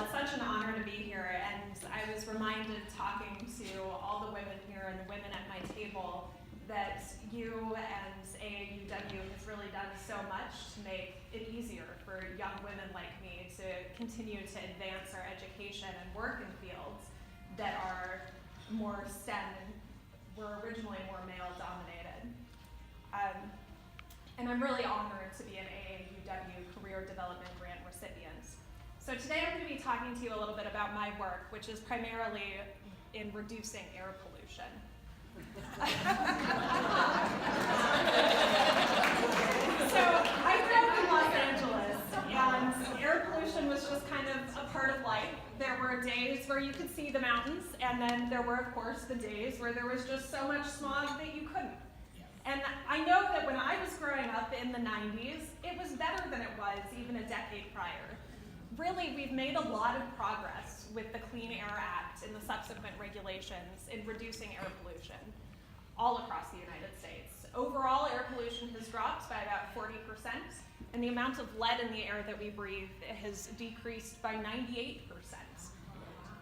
it's such an honor to be here, and I was reminded talking to all the women here and the women at my table that you and AAUW has really done so much to make it easier for young women like me to continue to advance our education and work in fields that are more STEM and were originally more male dominated. And I'm really honored to be an AAUW Career Development Grant recipient. So today I'm going to be talking to you a little bit about my work, which is primarily in reducing air pollution. So I grew up in Los Angeles, and air pollution was just kind of a part of life. There were days where you could see the mountains, and then there were, of course, the days where there was just so much smog that you couldn't. And I know that when I was growing up in the 90s, it was better than it was even a decade prior. Really, we've made a lot of progress with the Clean Air Act and the subsequent regulations in reducing air pollution all across the United States. Overall, air pollution has dropped by about 40%, and the amount of lead in the air that we breathe has decreased by 98%.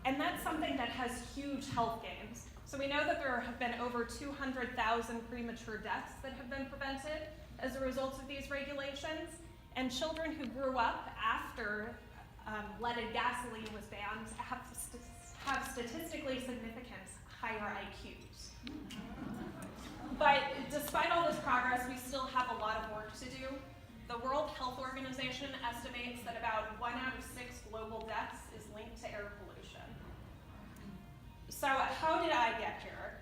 And that's something that has huge health gains. So we know that there have been over 200,000 premature deaths that have been prevented as a result of these regulations, and children who grew up after leaded gasoline was banned have statistically significant higher IQs. But despite all this progress, we still have a lot of work to do. The World Health Organization estimates that about 1 out of 6 global deaths is linked to air pollution. So how did I get here?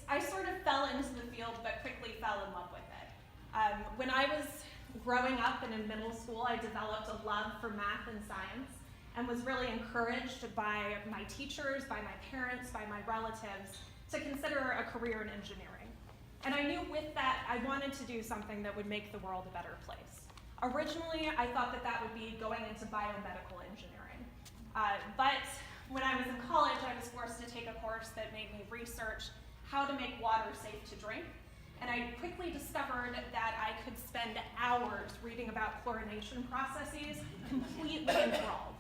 I sort of fell into the field, but quickly fell in love with it. When I was growing up and in middle school, I developed a love for math and science and was really encouraged by my teachers, by my parents, by my relatives to consider a career in engineering. And I knew with that, I wanted to do something that would make the world a better place. Originally, I thought that that would be going into biomedical engineering. But when I was in college, I was forced to take a course that made me research how to make water safe to drink. And I quickly discovered that I could spend hours reading about chlorination processes, completely enthralled.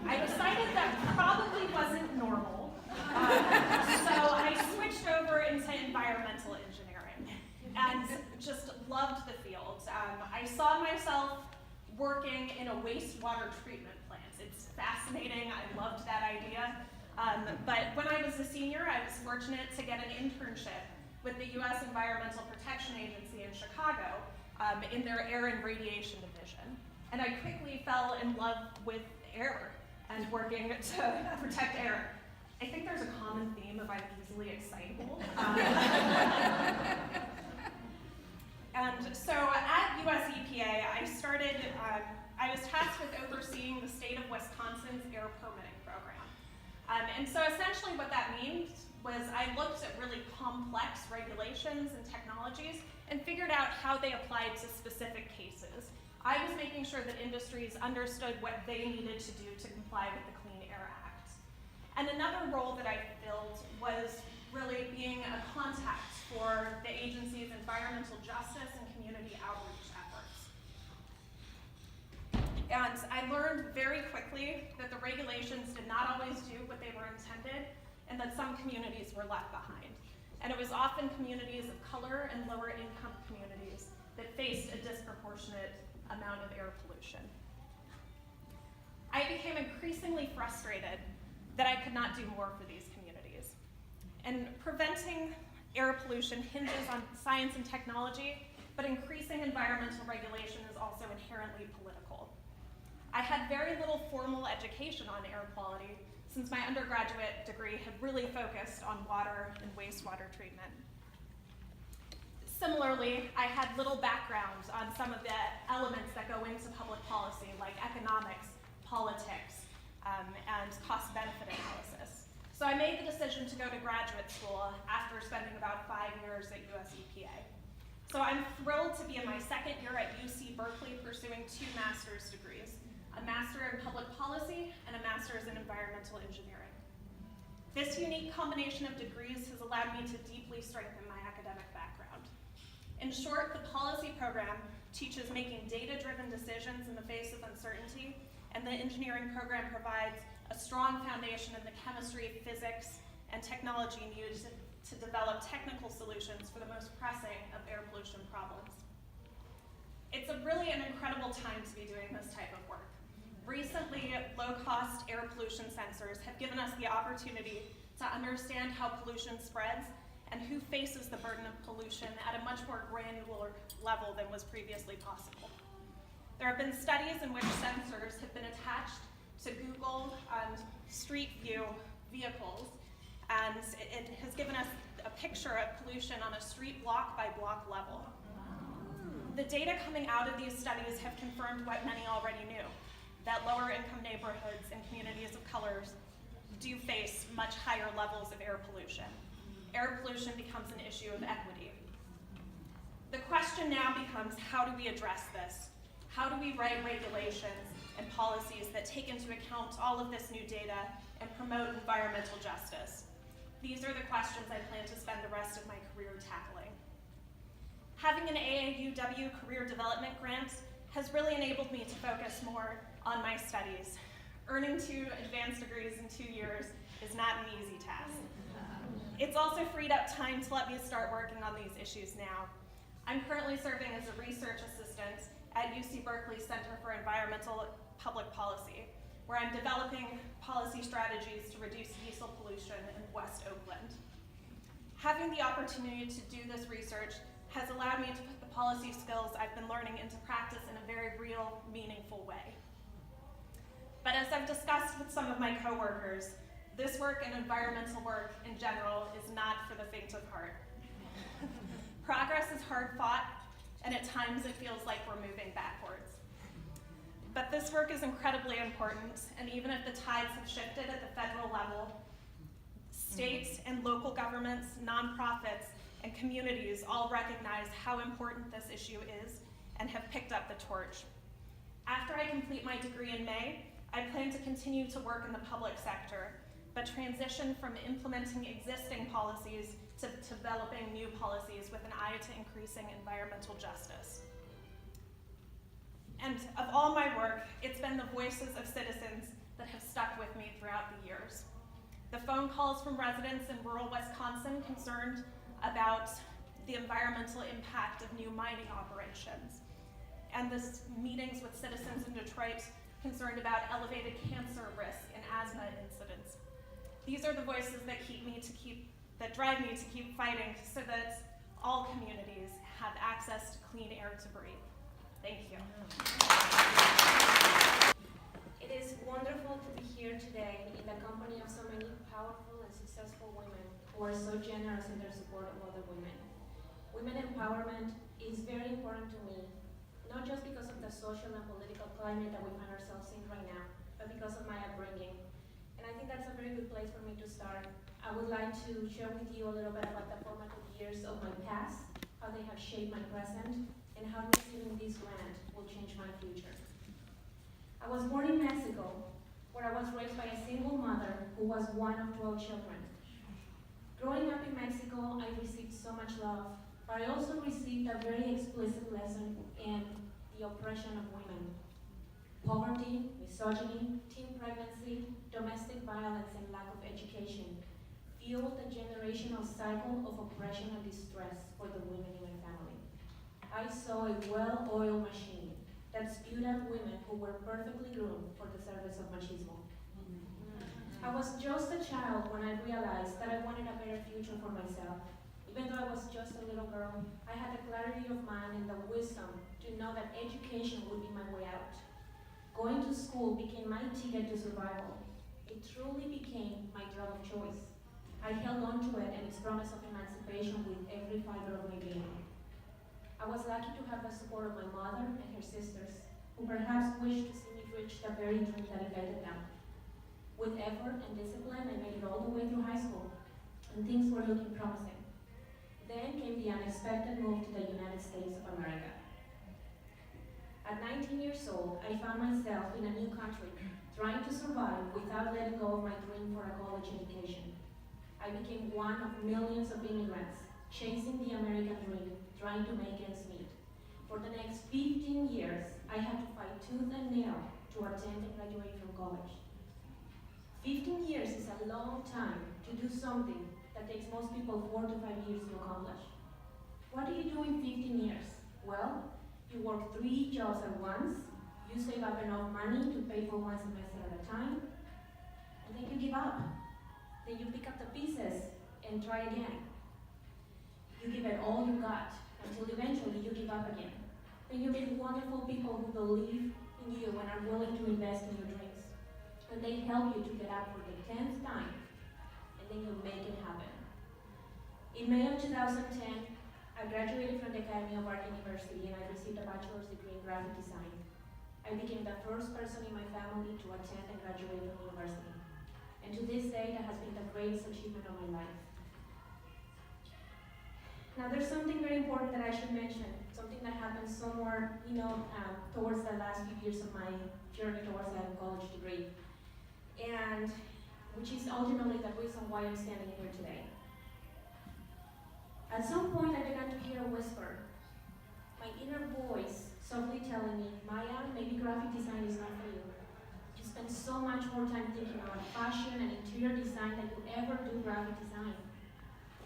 I decided that probably wasn't normal, so I switched over into environmental engineering and just loved the field. I saw myself working in a wastewater treatment plant. It's fascinating, I loved that idea. But when I was a senior, I was fortunate to get an internship with the U.S. Environmental Protection Agency in Chicago in their Air and Radiation Division. And I quickly fell in love with air and working to protect air. I think there's a common theme of I'm easily excitable. And so at US EPA, I was tasked with overseeing the state of Wisconsin's air permitting program. And so essentially what that means was I looked at really complex regulations and technologies and figured out how they applied to specific cases. I was making sure that industries understood what they needed to do to comply with the Clean Air Act. And another role that I filled was really being a contact for the agency's environmental justice and community outreach efforts. And I learned very quickly that the regulations did not always do what they were intended, and that some communities were left behind. And it was often communities of color and lower income communities that faced a disproportionate amount of air pollution. I became increasingly frustrated that I could not do more for these communities. And preventing air pollution hinges on science and technology, but increasing environmental regulation is also inherently political. I had very little formal education on air quality, since my undergraduate degree had really focused on water and wastewater treatment. Similarly, I had little background on some of the elements that go into public policy, like economics, politics, and cost-benefit analysis. So I made the decision to go to graduate school after spending about 5 years at US EPA. So I'm thrilled to be in my second year at UC Berkeley pursuing 2 master's degrees, a master in public policy and a master's in environmental engineering. This unique combination of degrees has allowed me to deeply strengthen my academic background. In short, the policy program teaches making data-driven decisions in the face of uncertainty and the engineering program provides a strong foundation in the chemistry, physics, and technology needed to develop technical solutions for the most pressing of air pollution problems. It's really an incredible time to be doing this type of work. Recently, low-cost air pollution sensors have given us the opportunity to understand how pollution spreads and who faces the burden of pollution at a much more granular level than was previously possible. There have been studies in which sensors have been attached to Google Street View vehicles, and it has given us a picture of pollution on a street block by block level. The data coming out of these studies have confirmed what many already knew, that lower income neighborhoods and communities of colors do face much higher levels of air pollution. Air pollution becomes an issue of equity. The question now becomes, how do we address this? How do we write regulations and policies that take into account all of this new data and promote environmental justice? These are the questions I plan to spend the rest of my career tackling. Having an AAUW career development grant has really enabled me to focus more on my studies. Earning 2 advanced degrees in 2 years is not an easy task. It's also freed up time to let me start working on these issues now. I'm currently serving as a research assistant at UC Berkeley Center for Environmental Public Policy, where I'm developing policy strategies to reduce diesel pollution in West Oakland. Having the opportunity to do this research has allowed me to put the policy skills I've been learning into practice in a very real, meaningful way. But as I've discussed with some of my coworkers, this work and environmental work in general is not for the faint of heart. Progress is hard fought, and at times it feels like we're moving backwards. But this work is incredibly important, and even if the tides have shifted at the federal level, states and local governments, nonprofits, and communities all recognize how important this issue is and have picked up the torch. After I complete my degree in May, I plan to continue to work in the public sector, but transition from implementing existing policies to developing new policies with an eye to increasing environmental justice. And of all my work, it's been the voices of citizens that have stuck with me throughout the years. The phone calls from residents in rural Wisconsin concerned about the environmental impact of new mining operations, and the meetings with citizens in Detroit concerned about elevated cancer risk and asthma incidents. These are the voices that drive me to keep fighting so that all communities have access to clean air to breathe. Thank you. It is wonderful to be here today in the company of so many powerful and successful women who are so generous in their support of other women. Women empowerment is very important to me, not just because of the social and political climate that we find ourselves in right now, but because of my upbringing. And I think that's a very good place for me to start. I would like to share with you a little bit about the formative years of my past, how they have shaped my present, and how receiving this grant will change my future. I was born in Mexico, where I was raised by a single mother who was one of 12 children. Growing up in Mexico, I received so much love, but I also received a very explicit lesson in the oppression of women. Poverty, misogyny, teen pregnancy, domestic violence, and lack of education fueled a generational cycle of oppression and distress for the women in my family. I saw a well-oiled machine that spewed out women who were perfectly groomed for the service of machismo. I was just a child when I realized that I wanted a better future for myself. Even though I was just a little girl, I had the clarity of mind and the wisdom to know that education would be my way out. Going to school became my ticket to survival. It truly became my drug of choice. I held on to it and its promise of emancipation with every fiber of my being. I was lucky to have the support of my mother and her sisters, who perhaps wished to see me reach the very dream that ignited them. With effort and discipline, I made it all the way through high school, and things were looking promising. Then came the unexpected move to the United States of America. At 19 years old, I found myself in a new country, trying to survive without letting go of my dream for a college education. I became one of millions of immigrants, chasing the American dream, trying to make ends meet. For the next 15 years, I had to fight tooth and nail to attend and graduate from college. 15 years is a long time to do something that takes most people 4 to 5 years to accomplish. What do you do in 15 years? Well, you work 3 jobs at once, you save up enough money to pay for one semester at a time, and then you give up. Then you pick up the pieces and try again. You give it all you got until eventually you give up again. Then you meet wonderful people who believe in you and are willing to invest in your dreams. And they help you to get up for the 10th time, and then you make it happen. In May of 2010, I graduated from the Academy of Art University and I received a bachelor's degree in graphic design. I became the first person in my family to attend and graduate from university. And to this day, that has been the greatest achievement of my life. Now there's something very important that I should mention, something that happened somewhere, towards the last few years of my journey towards a college degree. And which is ultimately the reason why I'm standing here today. At some point I began to hear a whisper, my inner voice softly telling me, Maya, maybe graphic design is not for you. You spend so much more time thinking about fashion and interior design than you ever do graphic design.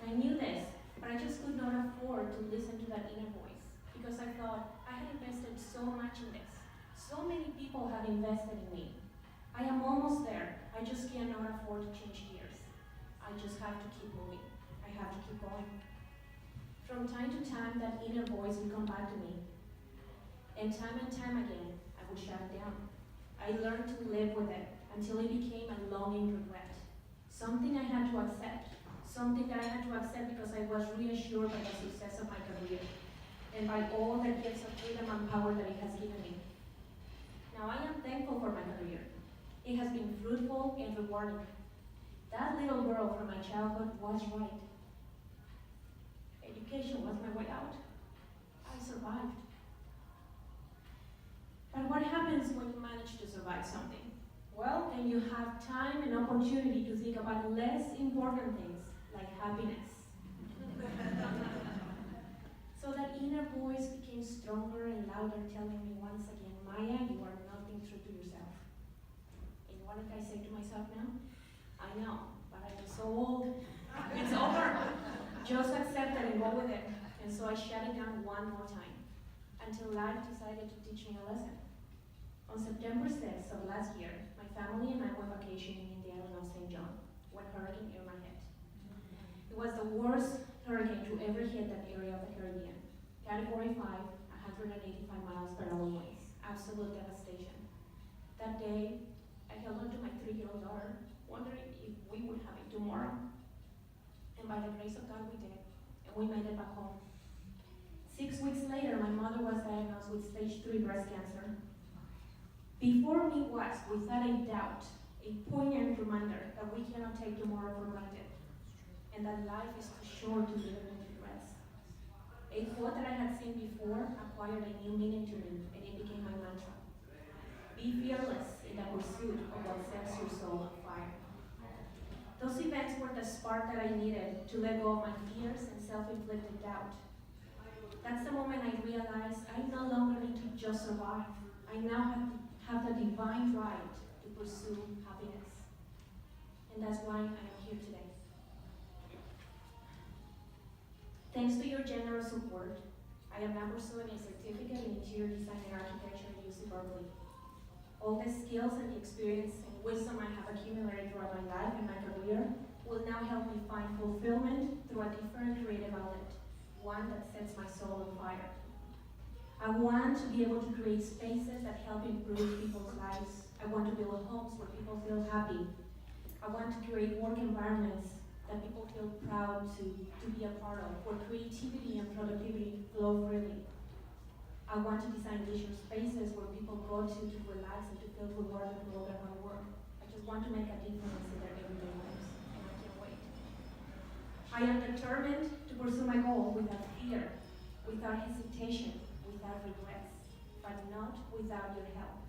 And I knew this, but I just could not afford to listen to that inner voice because I thought, I had invested so much in this. So many people have invested in me. I am almost there. I just cannot afford to change gears. I just have to keep moving. I have to keep going. From time to time, that inner voice would come back to me. And time again, I would shut it down. I learned to live with it until it became a longing regret. Something I had to accept. Something that I had to accept because I was reassured by the success of my career and by all the gifts of freedom and power that it has given me. Now I am thankful for my career. It has been fruitful and rewarding. That little girl from my childhood was right. Education was my way out. I survived. But what happens when you manage to survive something? Well, then you have time and opportunity to think about less important things, like happiness. So that inner voice became stronger and louder, telling me once again, Maya, you are not being true to yourself. And what did I say to myself now? I know, but I'm so old. It's over. Just accept it and go with it. And so I shut it down one more time, until life decided to teach me a lesson. On September 6th of last year, my family and I went vacationing in the island of St. John when Hurricane Irma hit. It was the worst hurricane to ever hit that area of the Caribbean. Category 5, 185 miles per hour winds. Absolute devastation. That day, I held on to my 3-year-old daughter, wondering if we would have it tomorrow. And by the grace of God, we did. And we made it back home. 6 weeks later, my mother was diagnosed with stage 3 breast cancer. Before me was, without a doubt, a poignant reminder that we cannot take tomorrow for granted, and that life is too short to live in regrets. A quote that I had seen before acquired a new meaning to me, and it became my mantra. Be fearless in the pursuit of what sets your soul on fire. Those events were the spark that I needed to let go of my fears and self-inflicted doubt. That's the moment I realized I no longer need to just survive. I now have the divine right to pursue happiness. And that's why I am here today. Thanks to your generous support, I am now pursuing a certificate in interior design and architecture at UC Berkeley. All the skills and the experience and wisdom I have accumulated throughout my life and my career will now help me find fulfillment through a different creative outlet, one that sets my soul on fire. I want to be able to create spaces that help improve people's lives. I want to build homes where people feel happy. I want to create work environments that people feel proud to be a part of, where creativity and productivity flow freely. I want to design leisure spaces where people go to relax and to feel rewarded for all their hard work. I just want to make a difference in their everyday lives, and I can't wait. I am determined to pursue my goal without fear, without hesitation, without regrets, but not without your help.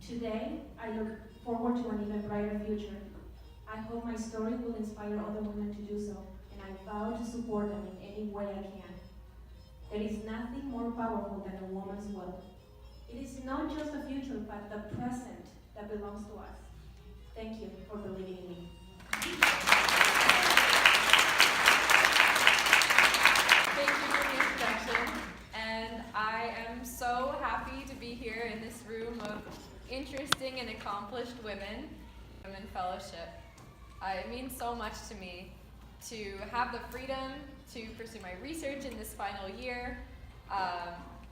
Today, I look forward to an even brighter future. I hope my story will inspire other women to do so, and I vow to support them in any way I can. There is nothing more powerful than a woman's will. It is not just the future, but the present that belongs to us. Thank you for believing in me. Thank you for the introduction, and I am so happy to be here in this room of interesting and accomplished women in fellowship. It means so much to me to have the freedom to pursue my research in this final year,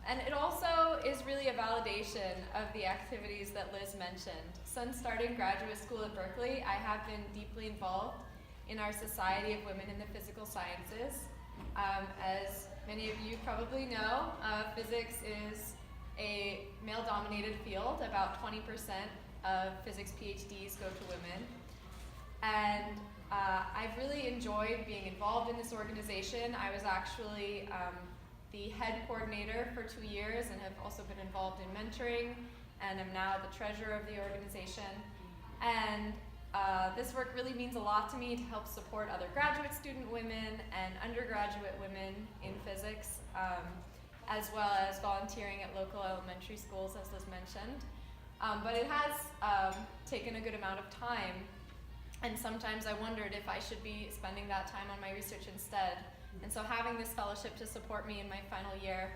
and it also is really a validation of the activities that Liz mentioned. Since starting graduate school at Berkeley, I have been deeply involved in our Society of Women in the Physical Sciences. As many of you probably know, physics is a male-dominated field. About 20% of physics PhDs go to women. And I've really enjoyed being involved in this organization. I was actually the head coordinator for 2 years and have also been involved in mentoring, and I'm now the treasurer of the organization. And this work really means a lot to me to help support other graduate student women and undergraduate women in physics, as well as volunteering at local elementary schools, as Liz mentioned. But it has taken a good amount of time, and sometimes I wondered if I should be spending that time on my research instead. And so having this fellowship to support me in my final year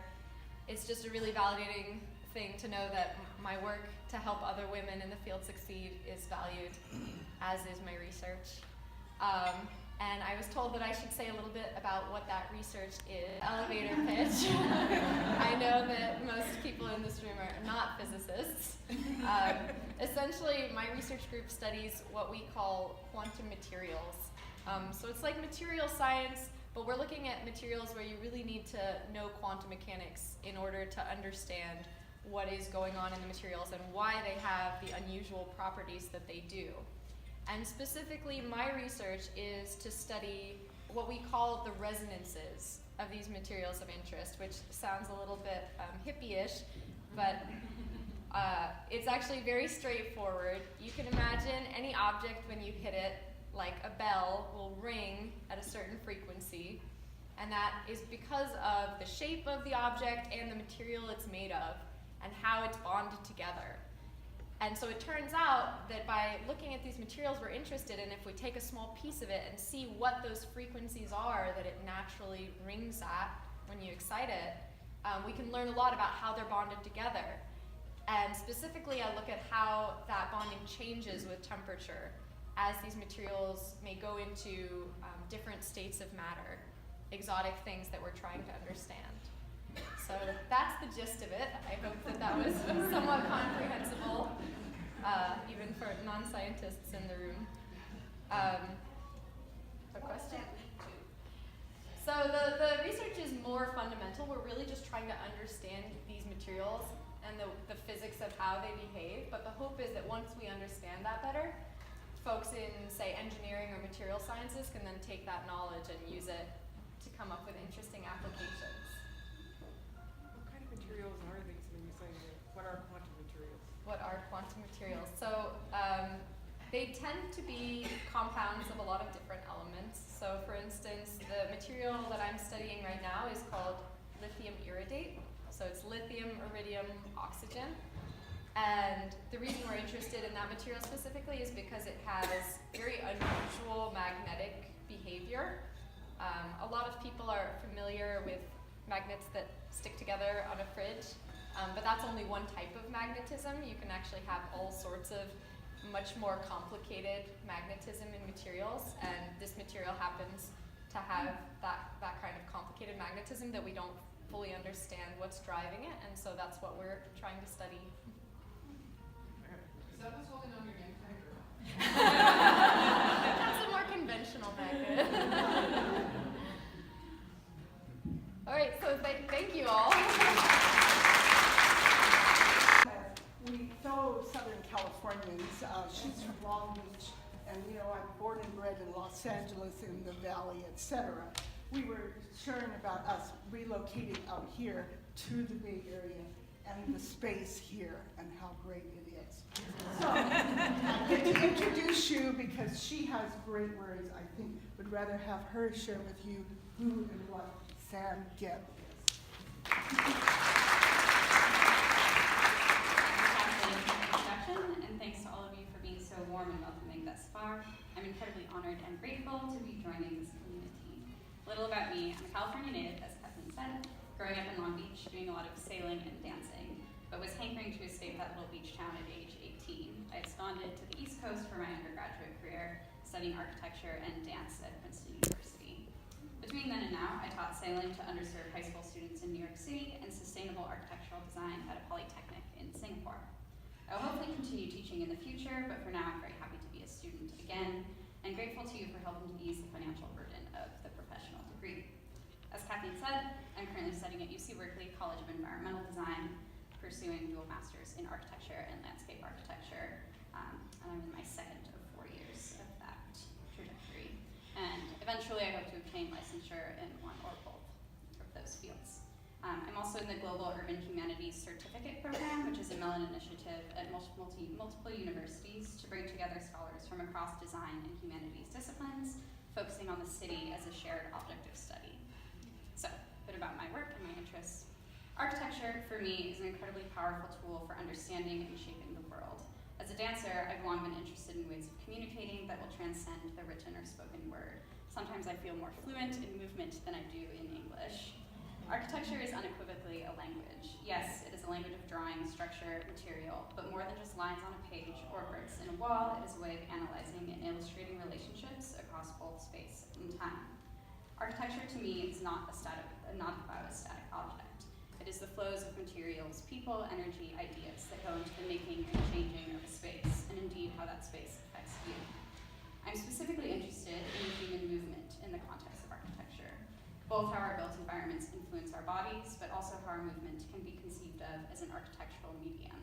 is just a really validating thing to know that my work to help other women in the field succeed is valued, as is my research. And I was told that I should say a little bit about what that research is. Elevator pitch. I know that most people in this room are not physicists. Essentially, my research group studies what we call quantum materials. So it's like material science, but we're looking at materials where you really need to know quantum mechanics in order to understand what is going on in the materials and why they have the unusual properties that they do. And specifically, my research is to study what we call the resonances of these materials of interest, which sounds a little bit hippie-ish, but it's actually very straightforward. You can imagine any object when you hit it, like a bell, will ring at a certain frequency, and that is because of the shape of the object and the material it's made of and how it's bonded together. And so it turns out that by looking at these materials we're interested in, if we take a small piece of it and see what those frequencies are that it naturally rings at when you excite it, we can learn a lot about how they're bonded together. And specifically, I look at how that bonding changes with temperature as these materials may go into different states of matter, exotic things that we're trying to understand. So that's the gist of it. I hope that that was somewhat comprehensible, even for non-scientists in the room. A question? So the research is more fundamental. We're really just trying to understand these materials and the physics of how they behave. But the hope is that once we understand that better, folks in, say, engineering or material sciences can then take that knowledge and use it to come up with interesting applications. What kind of materials are these when you say that? What are quantum materials? What are quantum materials? So they tend to be compounds of a lot of different elements. So for instance, the material that I'm studying right now is called lithium iridate. So it's lithium, iridium, oxygen. And the reason we're interested in that material specifically is because it has very unusual magnetic behavior. A lot of people are familiar with magnets that stick together on a fridge, but that's only one type of magnetism. You can actually have all sorts of much more complicated magnetism in materials, and this material happens to have that kind of complicated magnetism that we don't fully understand what's driving it, and so that's what we're trying to study. Is that what's holding on your name tag? That's a more conventional magnet. All right, so thank you all. We fellow Southern Californians, she's from Long Beach, and I'm born and bred in Los Angeles, in the Valley, etc. We were sharing about us relocating out here to the Bay Area and the space here and how great it is. So I get to introduce you because she has great words. I think would rather have her share with you who and what Sam Gebb is. warm and welcoming thus far. I'm incredibly honored and grateful to be joining this community. A little about me, I'm a California native, as Kathleen said, growing up in Long Beach, doing a lot of sailing and dancing, but was hankering to escape that little beach town at age 18. I absconded to the East Coast for my undergraduate career, studying architecture and dance at Princeton University. Between then and now, I taught sailing to underserved high school students in New York City and sustainable architectural design at a polytechnic in Singapore. I will hopefully continue teaching in the future, but for now I'm very happy to be a student again, and grateful to you for helping to ease the financial burden of the professional degree. As Kathleen said, I'm currently studying at UC Berkeley College of Environmental Design, pursuing dual masters in architecture and landscape architecture, and I'm in my second of 4 years of that trajectory. And eventually I hope to obtain licensure in one or both of those fields. I'm also in the Global Urban Humanities Certificate Program, which is a Mellon initiative at multiple universities to bring together scholars from across design and humanities disciplines, focusing on the city as a shared object of study. So, a bit about my work and my interests. Architecture, for me, is an incredibly powerful tool for understanding and shaping the world. As a dancer, I've long been interested in ways of communicating that will transcend the written or spoken word. Sometimes I feel more fluent in movement than I do in English. Architecture is unequivocally a language. Yes, it is a language of drawing, structure, material, but more than just lines on a page or bricks in a wall, it is a way of analyzing and illustrating relationships across both space and time. Architecture to me is not about a static object. It is the flows of materials, people, energy, ideas that go into the making and changing of a space, and indeed how that space affects you. I'm specifically interested in human movement in the context of architecture, both how our built environments influence our bodies, but also how our movement can be conceived of as an architectural medium.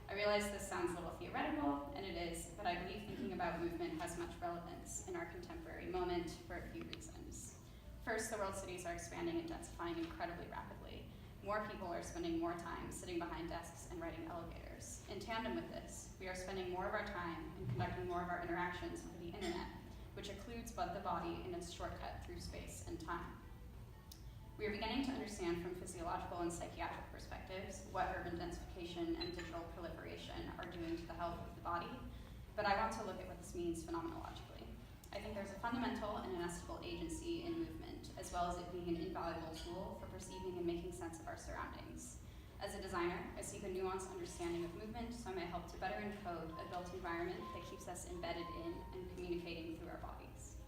I realize this sounds a little theoretical, and it is, but I believe thinking about movement has much relevance in our contemporary moment for a few reasons. First, the world's cities are expanding and densifying incredibly rapidly. More people are spending more time sitting behind desks and riding elevators. In tandem with this, we are spending more of our time and conducting more of our interactions over the internet, which occludes the body in its shortcut through space and time. We are beginning to understand from physiological and psychiatric perspectives what urban densification and digital proliferation are doing to the health of the body, but I want to look at what this means phenomenologically. I think there's a fundamental and inestimable agency in movement, as well as it being an invaluable tool for perceiving and making sense of our surroundings. As a designer, I seek a nuanced understanding of movement so I may help to better encode a built environment that keeps us embedded in and communicating through our bodies.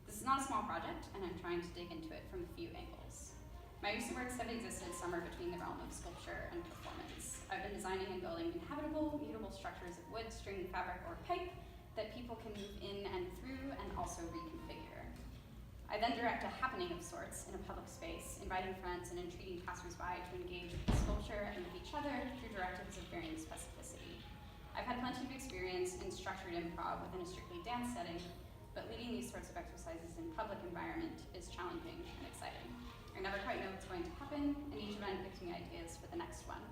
This is not a small project, and I'm trying to dig into it from a few angles. My recent works have existed somewhere between the realm of sculpture and performance. I've been designing and building inhabitable, mutable structures of wood, string, fabric, or pipe that people can move in and through and also reconfigure. I then direct a happening of sorts in a public space, inviting friends and entreating passersby to engage with the sculpture and with each other through directives of varying specificity. I've had plenty of experience in structured improv within a strictly dance setting, but leading these sorts of exercises in public environment is challenging and exciting. I never quite know what's going to happen, and each event gives me ideas for the next one.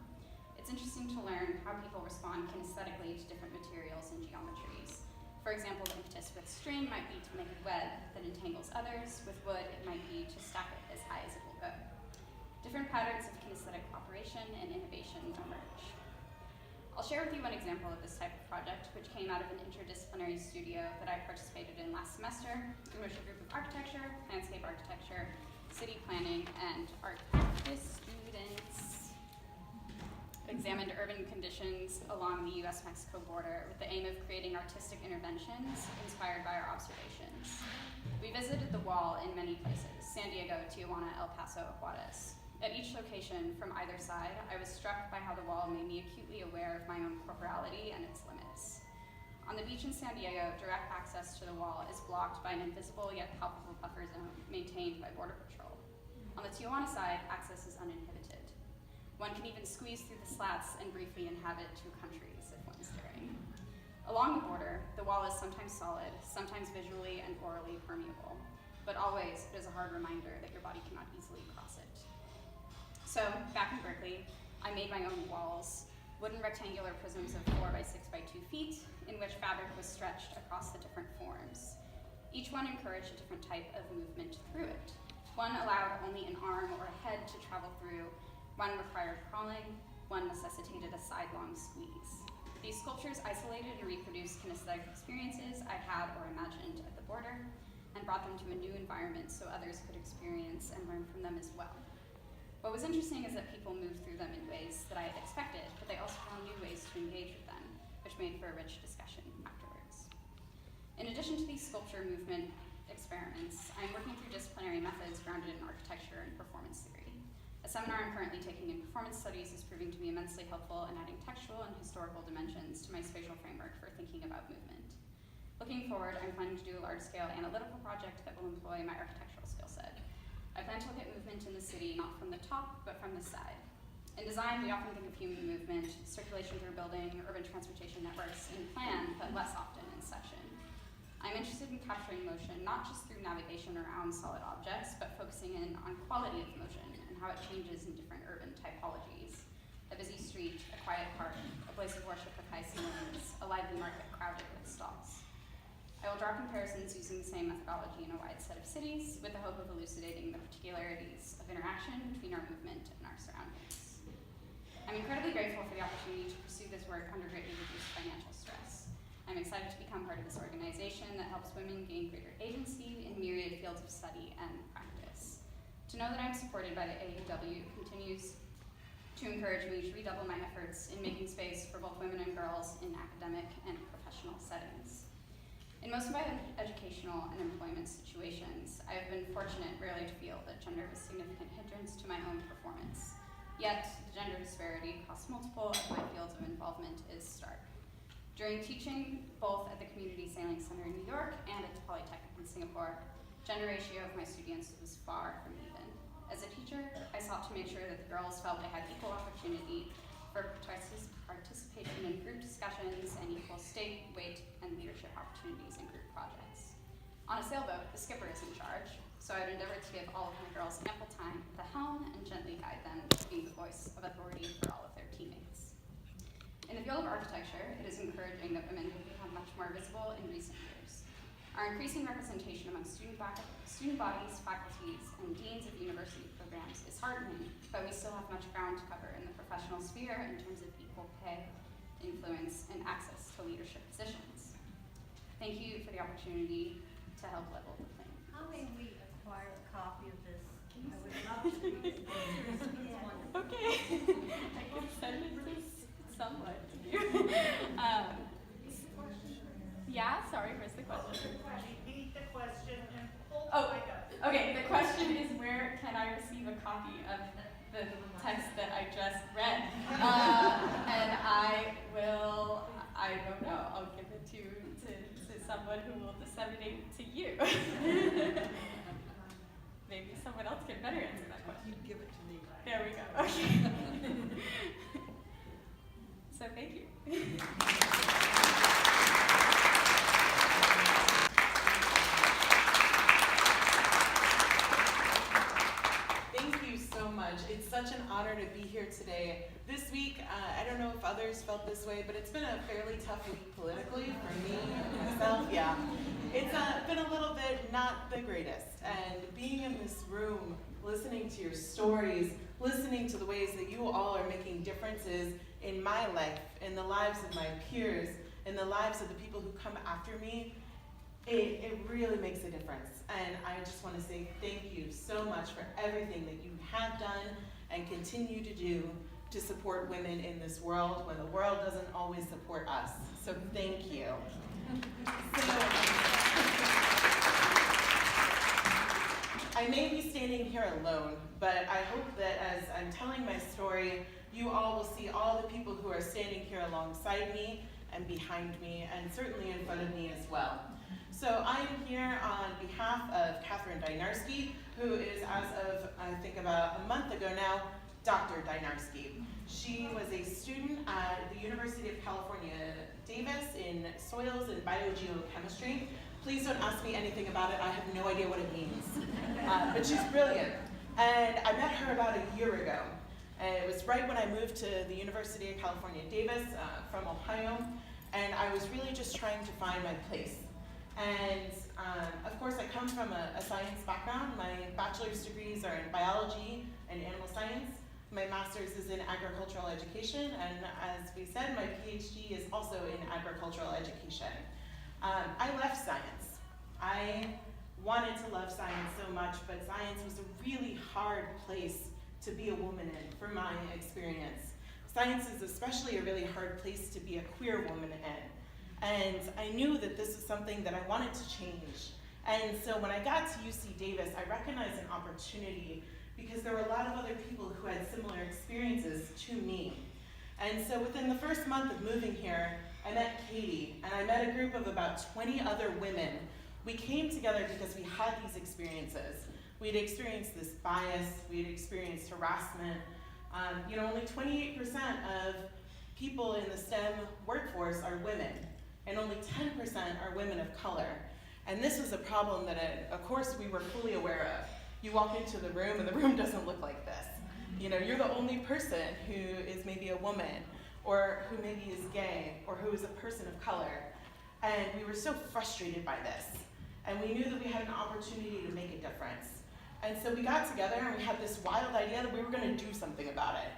It's interesting to learn how people respond kinesthetically to different materials and geometries. For example, the impetus with string might be to make a web that entangles others. With wood, it might be to stack it as high as it will go. Different patterns of kinesthetic operation and innovation emerge. I'll share with you one example of this type of project, which came out of an interdisciplinary studio that I participated in last semester, in which a group of architecture, landscape architecture, city planning, and art practice students examined urban conditions along the US-Mexico border with the aim of creating artistic interventions inspired by our observations. We visited the wall in many places: San Diego, Tijuana, El Paso, Juarez. At each location, from either side, I was struck by how the wall made me acutely aware of my own corporality and its limits. On the beach in San Diego, direct access to the wall is blocked by an invisible yet palpable buffer zone maintained by Border Patrol. On the Tijuana side, access is uninhibited. One can even squeeze through the slats and briefly inhabit two countries if one's daring. Along the border, the wall is sometimes solid, sometimes visually and orally permeable, but always it is a hard reminder that your body cannot easily cross it. So, back in Berkeley, I made my own walls, wooden rectangular prisms of 4 by 6 by 2 feet, in which fabric was stretched across the different forms. Each one encouraged a different type of movement through it. One allowed only an arm or a head to travel through, one required crawling, one necessitated a sidelong squeeze. These sculptures isolated and reproduced kinesthetic experiences I had or imagined at the border and brought them to a new environment so others could experience and learn from them as well. What was interesting is that people moved through them in ways that I had expected, but they also found new ways to engage with them, which made for a rich discussion afterwards. In addition to these sculpture movement experiments, I'm working through disciplinary methods grounded in architecture and performance theory. A seminar I'm currently taking in performance studies is proving to be immensely helpful in adding textual and historical dimensions to my spatial framework for thinking about movement. Looking forward, I'm planning to do a large-scale analytical project that will employ my architectural skill set. I plan to look at movement in the city not from the top, but from the side. In design, we often think of human movement, circulation through building, urban transportation networks in plan, but less often in section. I'm interested in capturing motion, not just through navigation around solid objects, but focusing in on quality of motion and how it changes in different urban typologies. A busy street, a quiet park, a place of worship with high ceilings, a lively market crowded with stalls. I will draw comparisons using the same methodology in a wide set of cities with the hope of elucidating the particularities of interaction between our movement and our surroundings. I'm incredibly grateful for the opportunity to pursue this work under greatly reduced financial stress. I'm excited to become part of this organization that helps women gain greater agency in myriad fields of study and practice. To know that I'm supported by the AAUW continues to encourage me to redouble my efforts in making space for both women and girls in academic and professional settings. In most of my educational and employment situations, I have been fortunate rarely to feel that gender is a significant hindrance to my own performance. Yet, the gender disparity across multiple of my fields of involvement is stark. During teaching, both at the Community Sailing Center in New York and at Polytechnic in Singapore, gender ratio of my students was far from even. As a teacher, I sought to make sure that the girls felt they had equal opportunity for participation in group discussions and equal stake, weight, and leadership opportunities in group projects. On a sailboat, the skipper is in charge, so I would endeavor to give all of my girls ample time at the helm and gently guide them to be the voice of authority for all of their teammates. In the field of architecture, it is encouraging that women have become much more visible in recent years. Our increasing representation among student bodies, faculties, and deans of university programs is heartening, but we still have much ground to cover in the professional sphere in terms of equal pay, influence, and access to leadership positions. Thank you for the opportunity to help level the playing field. How may we acquire a copy of this? I would love to read it. It's wonderful. Okay, I can send it to someone to you. Yeah, sorry, where's the question? Repeat the question and hold Oh, the mic up. okay, the question is where can I receive a copy of the text that I just read? And I don't know, I'll give it to someone who will disseminate it to you. Maybe someone else can better answer that question. You give it to me. There we go, okay. So thank you. Thank you so much. It's such an honor to be here today. This week, I don't know if others felt this way, but it's been a fairly tough week politically for me and myself. Yeah, it's been a little bit not the greatest. And being in this room, listening to your stories, listening to the ways that you all are making differences in my life, in the lives of my peers, in the lives of the people who come after me, it really makes a difference. And I just want to say thank you so much for everything that you have done and continue to do to support women in this world when the world doesn't always support us. So thank you. I may be standing here alone, but I hope that as I'm telling my story, you all will see all the people who are standing here alongside me and behind me, and certainly in front of me as well. So I am here on behalf of Catherine Dynarski, who is, as of I think about a month ago now, Dr. Dynarski. She was a student at the University of California, Davis in soils and biogeochemistry. Please don't ask me anything about it. I have no idea what it means. But she's brilliant. And I met her about a year ago. And it was right when I moved to the University of California, Davis, from Ohio. And I was really just trying to find my place. And of course, I come from a science background. My bachelor's degrees are in biology and animal science. My master's is in agricultural education, and as we said, my PhD is also in agricultural education. I left science. I wanted to love science so much, but science was a really hard place to be a woman in, from my experience. Science is especially a really hard place to be a queer woman in. And I knew that this was something that I wanted to change. And so when I got to UC Davis, I recognized an opportunity because there were a lot of other people who had similar experiences to me. And so within the first month of moving here, I met Katie, and I met a group of about 20 other women. We came together because we had these experiences. We'd experienced this bias, we'd experienced harassment. Only 28% of people in the STEM workforce are women, and only 10% are women of color. And this was a problem that, of course, we were fully aware of. You walk into the room, and the room doesn't look like this. You're the only person who is maybe a woman, or who maybe is gay, or who is a person of color. And we were so frustrated by this. And we knew that we had an opportunity to make a difference. And so we got together and we had this wild idea that we were going to do something about it.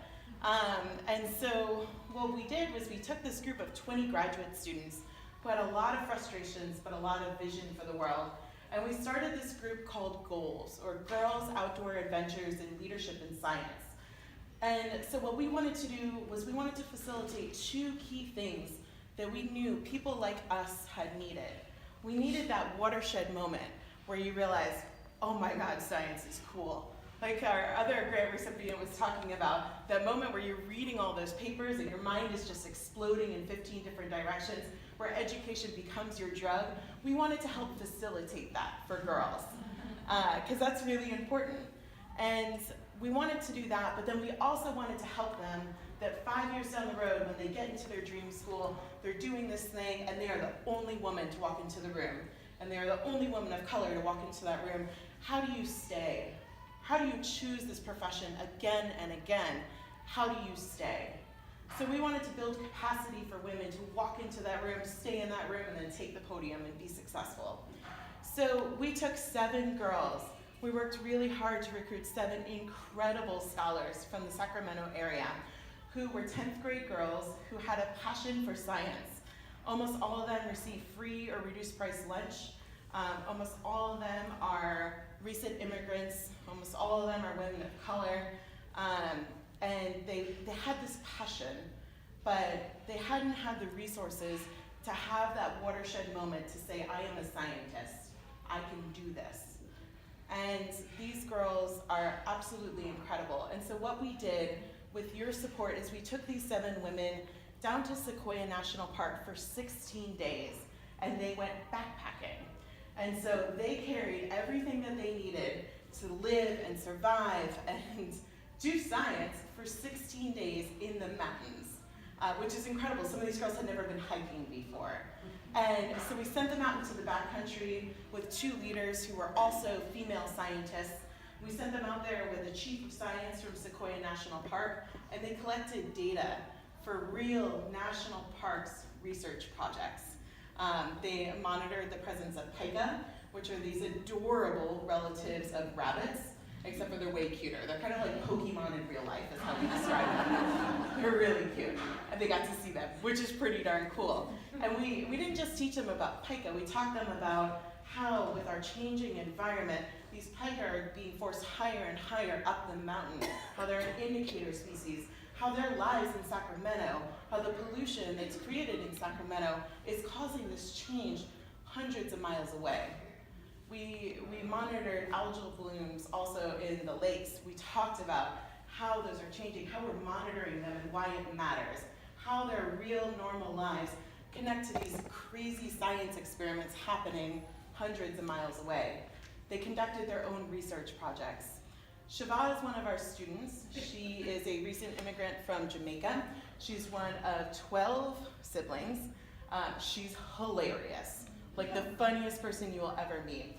And so what we did was we took this group of 20 graduate students who had a lot of frustrations but a lot of vision for the world. And we started this group called GOALS, or Girls Outdoor Adventures in Leadership in Science. And so what we wanted to do was we wanted to facilitate two key things that we knew people like us had needed. We needed that watershed moment where you realize, oh my God, science is cool. Like our other grant recipient was talking about, that moment where you're reading all those papers and your mind is just exploding in 15 different directions, where education becomes your drug. We wanted to help facilitate that for girls, because that's really important. And we wanted to do that, but then we also wanted to help them that 5 years down the road, when they get into their dream school, they're doing this thing, and they are the only woman to walk into the room, and they are the only woman of color to walk into that room. How do you stay? How do you choose this profession again and again? How do you stay? So we wanted to build capacity for women to walk into that room, stay in that room, and then take the podium and be successful. So we took 7 girls. We worked really hard to recruit 7 incredible scholars from the Sacramento area who were 10th grade girls who had a passion for science. Almost all of them received free or reduced price lunch. Almost all of them are recent immigrants. Almost all of them are women of color. And they had this passion, but they hadn't had the resources to have that watershed moment to say, I am a scientist. I can do this. And these girls are absolutely incredible. And so what we did with your support is we took these 7 women down to Sequoia National Park for 16 days, and they went backpacking. And so they carried everything that they needed to live and survive and do science for 16 days in the mountains, which is incredible. Some of these girls had never been hiking before. And so we sent them out into the backcountry with 2 leaders who were also female scientists. We sent them out there with the chief of science from Sequoia National Park, and they collected data for real national parks research projects. They monitored the presence of pika, which are these adorable relatives of rabbits, except for they're way cuter. They're kind of like Pokemon in real life, is how we describe them. They're really cute, and they got to see them, which is pretty darn cool. And we didn't just teach them about pika, we taught them about how, with our changing environment, these pika are being forced higher and higher up the mountain, how they're an indicator species, how their lives in Sacramento, how the pollution that's created in Sacramento is causing this change hundreds of miles away. We monitored algal blooms also in the lakes. We talked about how those are changing, how we're monitoring them and why it matters, how their real normal lives connect to these crazy science experiments happening hundreds of miles away. They conducted their own research projects. Shiva is one of our students. She is a recent immigrant from Jamaica. She's one of 12 siblings. She's hilarious, like the funniest person you will ever meet.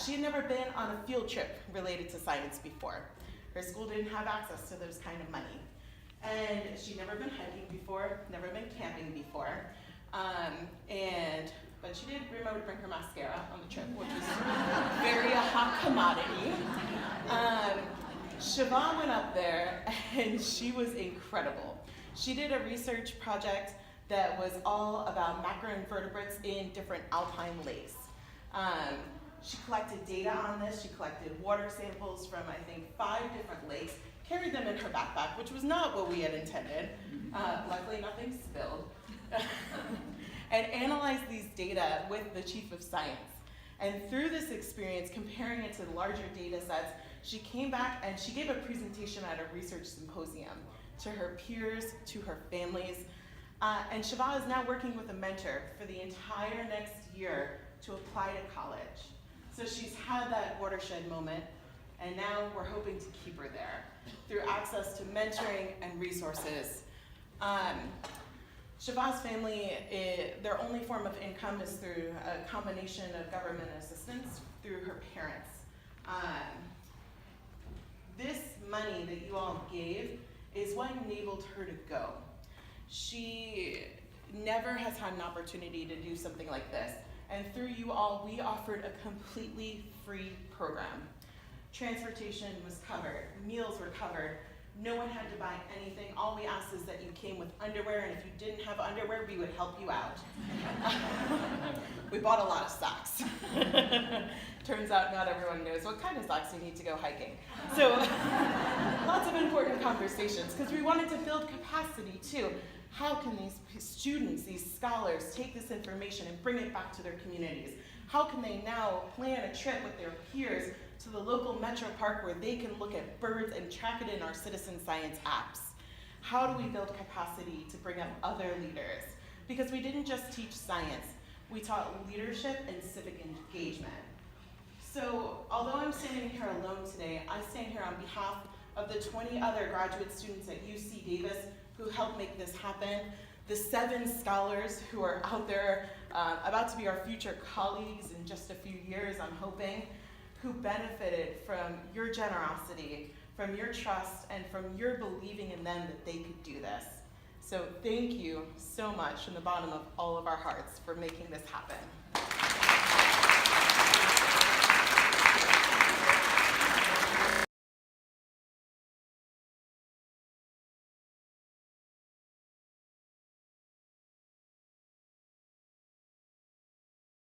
She had never been on a field trip related to science before. Her school didn't have access to those kind of money. And she'd never been hiking before, never been camping before. But she did remember to bring her mascara on the trip, which was very a hot commodity. Siobhan went up there and she was incredible. She did a research project that was all about macroinvertebrates in different alpine lakes. She collected data on this. She collected water samples from, I think, 5 different lakes, carried them in her backpack, which was not what we had intended. Luckily, nothing spilled. And analyzed these data with the chief of science. And through this experience, comparing it to larger data sets, she came back and she gave a presentation at a research symposium to her peers, to her families. And Shiva is now working with a mentor for the entire next year to apply to college. So she's had that watershed moment, and now we're hoping to keep her there through access to mentoring and resources. Shiva's family, their only form of income is through a combination of government assistance through her parents. This money that you all gave is what enabled her to go. She never has had an opportunity to do something like this. And through you all, we offered a completely free program. Transportation was covered, meals were covered, no one had to buy anything. All we asked is that you came with underwear, and if you didn't have underwear, we would help you out. We bought a lot of socks. Turns out not everyone knows what kind of socks you need to go hiking. So lots of important conversations, because we wanted to build capacity too. How can these students, these scholars, take this information and bring it back to their communities? How can they now plan a trip with their peers to the local metro park where they can look at birds and track it in our citizen science apps? How do we build capacity to bring up other leaders? Because we didn't just teach science, we taught leadership and civic engagement. So although I'm standing here alone today, I stand here on behalf of the 20 other graduate students at UC Davis who helped make this happen, the 7 scholars who are out there about to be our future colleagues in just a few years, I'm hoping, who benefited from your generosity, from your trust, and from your believing in them that they could do this. So thank you so much from the bottom of all of our hearts for making this happen.